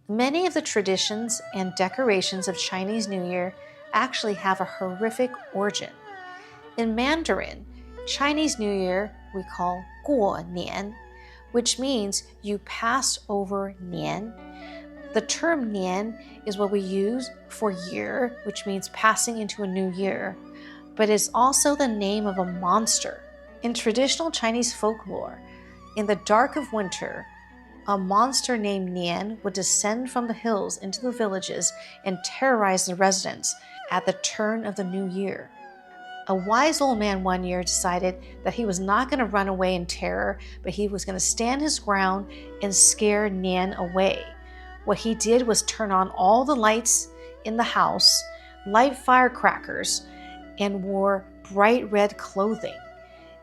Many of the traditions and decorations of Chinese New Year actually have a horrific origin. In Mandarin, Chinese New Year we call 过年, which means you pass over Nian. The term Nian is what we use for year, which means passing into a new year, but it's also the name of a monster. In traditional Chinese folklore, in the dark of winter, a monster named Nian would descend from the hills into the villages and terrorize the residents at the turn of the new year. A wise old man one year decided that he was not going to run away in terror, but he was going to stand his ground and scare Nian away. What he did was turn on all the lights in the house, light firecrackers, and wore bright red clothing.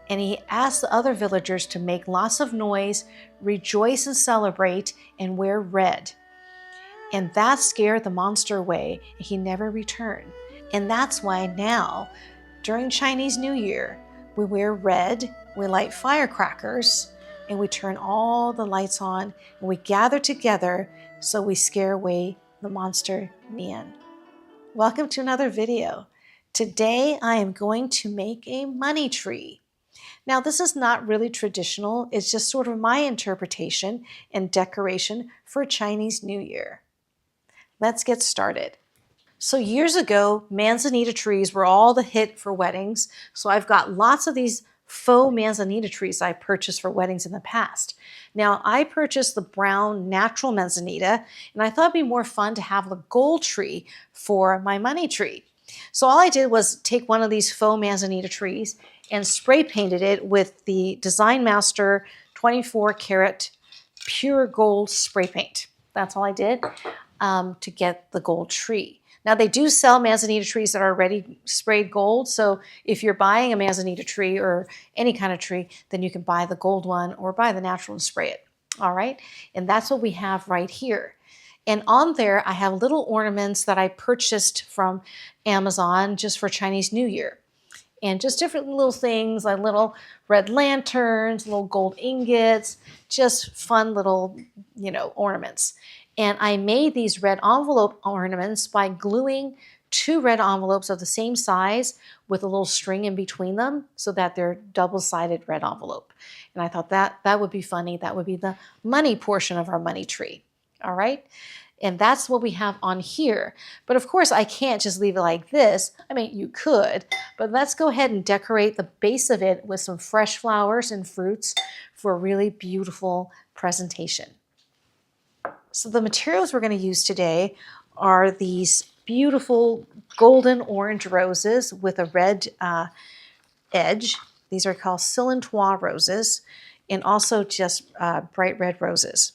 And he asked the other villagers to make lots of noise, rejoice and celebrate, and wear red. And that scared the monster away, and he never returned. And that's why now, during Chinese New Year, we wear red, we light firecrackers, and we turn all the lights on, and we gather together so we scare away the monster Nian. Welcome to another video. Today I am going to make a money tree. Now, this is not really traditional. It's just sort of my interpretation and decoration for Chinese New Year. Let's get started. So years ago, manzanita trees were all the hit for weddings. So I've got lots of these faux manzanita trees I purchased for weddings in the past. Now, I purchased the brown natural manzanita, and I thought it'd be more fun to have the gold tree for my money tree. So all I did was take one of these faux manzanita trees and spray painted it with the Design Master 24 karat pure gold spray paint. That's all I did to get the gold tree. Now they do sell manzanita trees that are already sprayed gold. So if you're buying a manzanita tree or any kind of tree, then you can buy the gold one or buy the natural and spray it. All right. And that's what we have right here. And on there, I have little ornaments that I purchased from Amazon just for Chinese New Year. And just different little things like little red lanterns, little gold ingots, just fun little, ornaments. And I made these red envelope ornaments by gluing 2 red envelopes of the same size with a little string in between them so that they're double-sided red envelope. And I thought that would be funny. That would be the money portion of our money tree. All right. And that's what we have on here. But of course, I can't just leave it like this. I mean, you could, but let's go ahead and decorate the base of it with some fresh flowers and fruits for a really beautiful presentation. So the materials we're going to use today are these beautiful golden orange roses with a red edge. These are called Silentois roses, and also just bright red roses.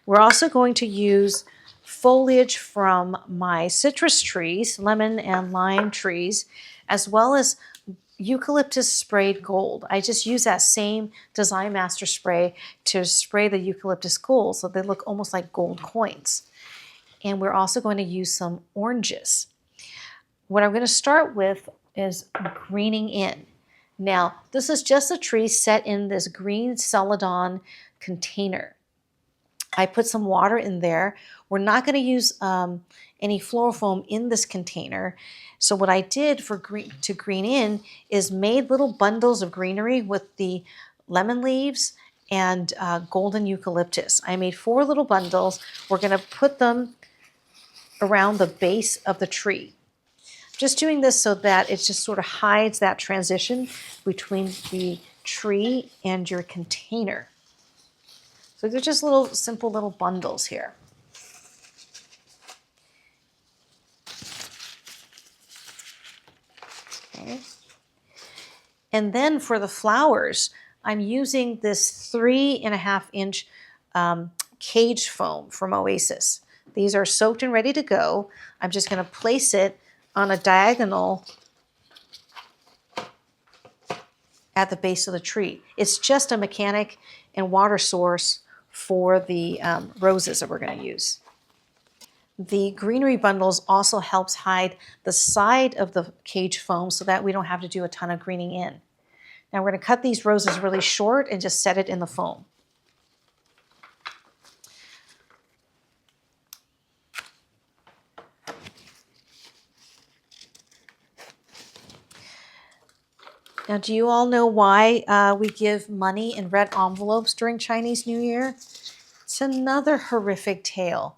We're also going to use foliage from my citrus trees, lemon and lime trees, as well as eucalyptus sprayed gold. I just use that same Design Master spray to spray the eucalyptus gold so they look almost like gold coins. And we're also going to use some oranges. What I'm going to start with is greening in. Now, this is just a tree set in this green celadon container. I put some water in there. We're not going to use any floral foam in this container. So what I did to green in is made little bundles of greenery with the lemon leaves and golden eucalyptus. I made 4 little bundles. We're going to put them around the base of the tree. Just doing this so that it just sort of hides that transition between the tree and your container. So they're just little simple little bundles here. Okay. And then for the flowers, I'm using this 3.5-inch cage foam from Oasis. These are soaked and ready to go. I'm just going to place it on a diagonal at the base of the tree. It's just a mechanic and water source for the roses that we're going to use. The greenery bundles also helps hide the side of the cage foam so that we don't have to do a ton of greening in. Now we're going to cut these roses really short and just set it in the foam. Now, do you all know why we give money in red envelopes during Chinese New Year? It's another horrific tale.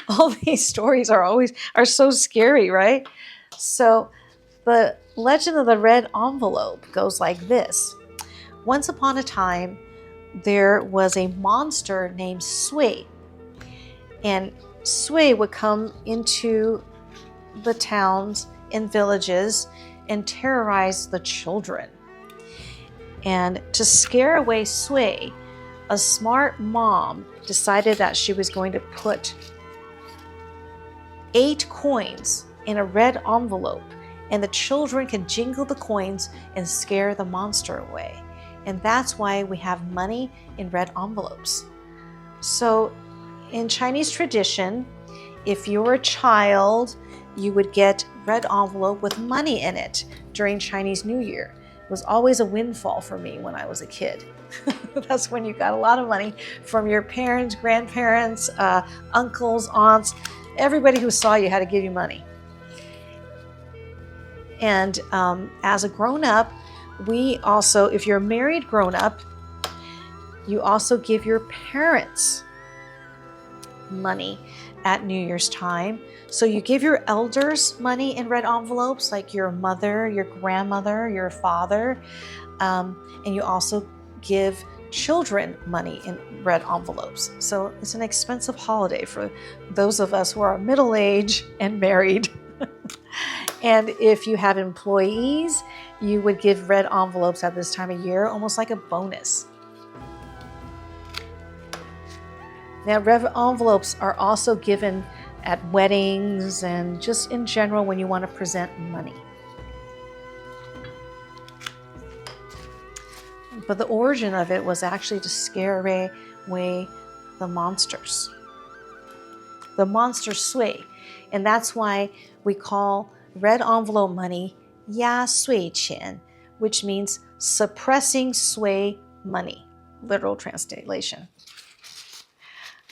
All these stories are so scary, right? So the legend of the red envelope goes like this. Once upon a time, there was a monster named Sui. And Sui would come into the towns and villages and terrorize the children. And to scare away Sui, a smart mom decided that she was going to put 8 coins in a red envelope, and the children can jingle the coins and scare the monster away. And that's why we have money in red envelopes. So in Chinese tradition, if you're a child, you would get red envelope with money in it during Chinese New Year. It was always a windfall for me when I was a kid. That's when you got a lot of money from your parents, grandparents, uncles, aunts. Everybody who saw you had to give you money. And as a grown-up, we also, if you're a married grown-up, you also give your parents money at New Year's time. So you give your elders money in red envelopes, like your mother, your grandmother, your father, and you also give children money in red envelopes. So it's an expensive holiday for those of us who are middle-aged and married. And if you have employees, you would give red envelopes at this time of year, almost like a bonus. Now, red envelopes are also given at weddings and just in general when you want to present money. But the origin of it was actually to scare away the monsters. The monster Sui. And that's why we call red envelope money Ya Sui Qian, which means suppressing Sui money. Literal translation.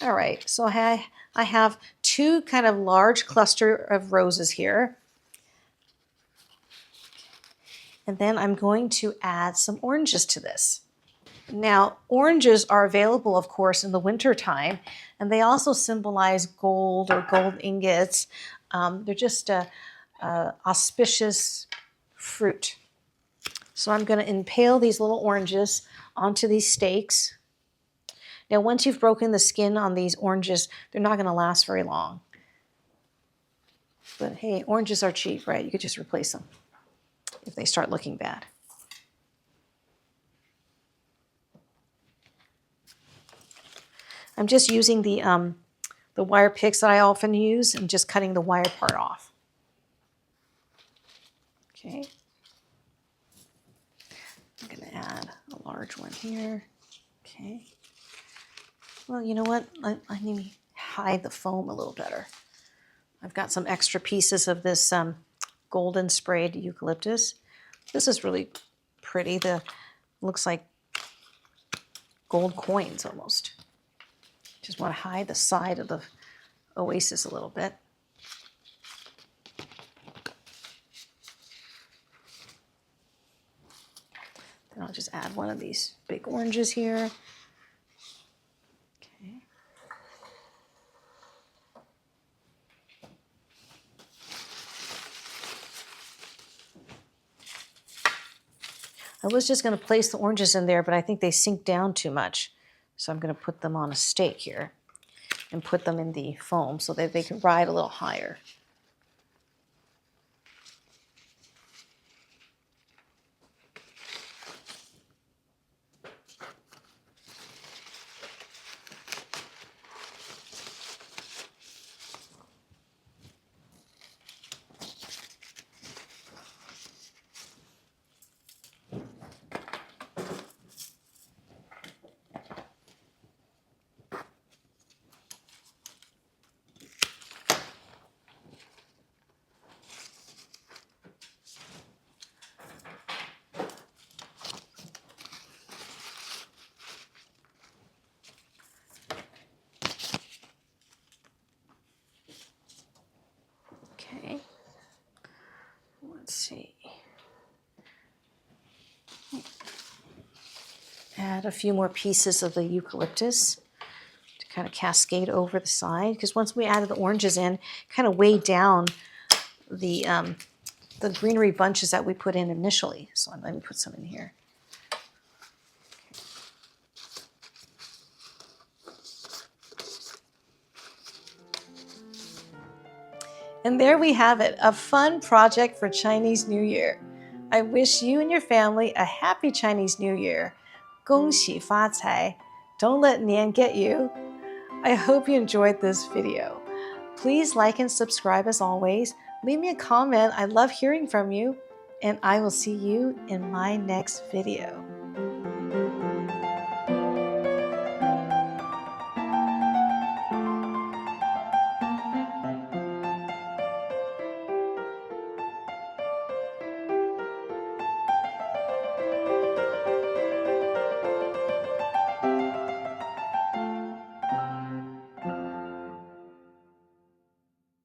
All right, so I have 2 kind of large cluster of roses here. And then I'm going to add some oranges to this. Now, oranges are available, of course, in the winter time, and they also symbolize gold or gold ingots. They're just a auspicious fruit. So I'm going to impale these little oranges onto these stakes. Now, once you've broken the skin on these oranges, they're not going to last very long. But hey, oranges are cheap, right? You could just replace them if they start looking bad. I'm just using the wire picks that I often use and just cutting the wire part off. Okay. I'm going to add a large one here. Okay. Well, you know what? I need to hide the foam a little better. I've got some extra pieces of this golden sprayed eucalyptus. This is really pretty. Looks like gold coins almost. Just want to hide the side of the oasis a little bit. Then I'll just add one of these big oranges here. Okay. I was just going to place the oranges in there, but I think they sink down too much. So I'm going to put them on a stake here and put them in the foam so that they can ride a little higher. add a few more pieces of the eucalyptus to kind of cascade over the side, because once we added the oranges in, kind of weighed down the greenery bunches that we put in initially. So let me put some in here. And there we have it, a fun project for Chinese New Year. I wish you and your family a happy Chinese New Year. 恭喜发财. Don't let Nian get you. I hope you enjoyed this video. Please like and subscribe as always. Leave me a comment. I love hearing from you. And I will see you in my next video.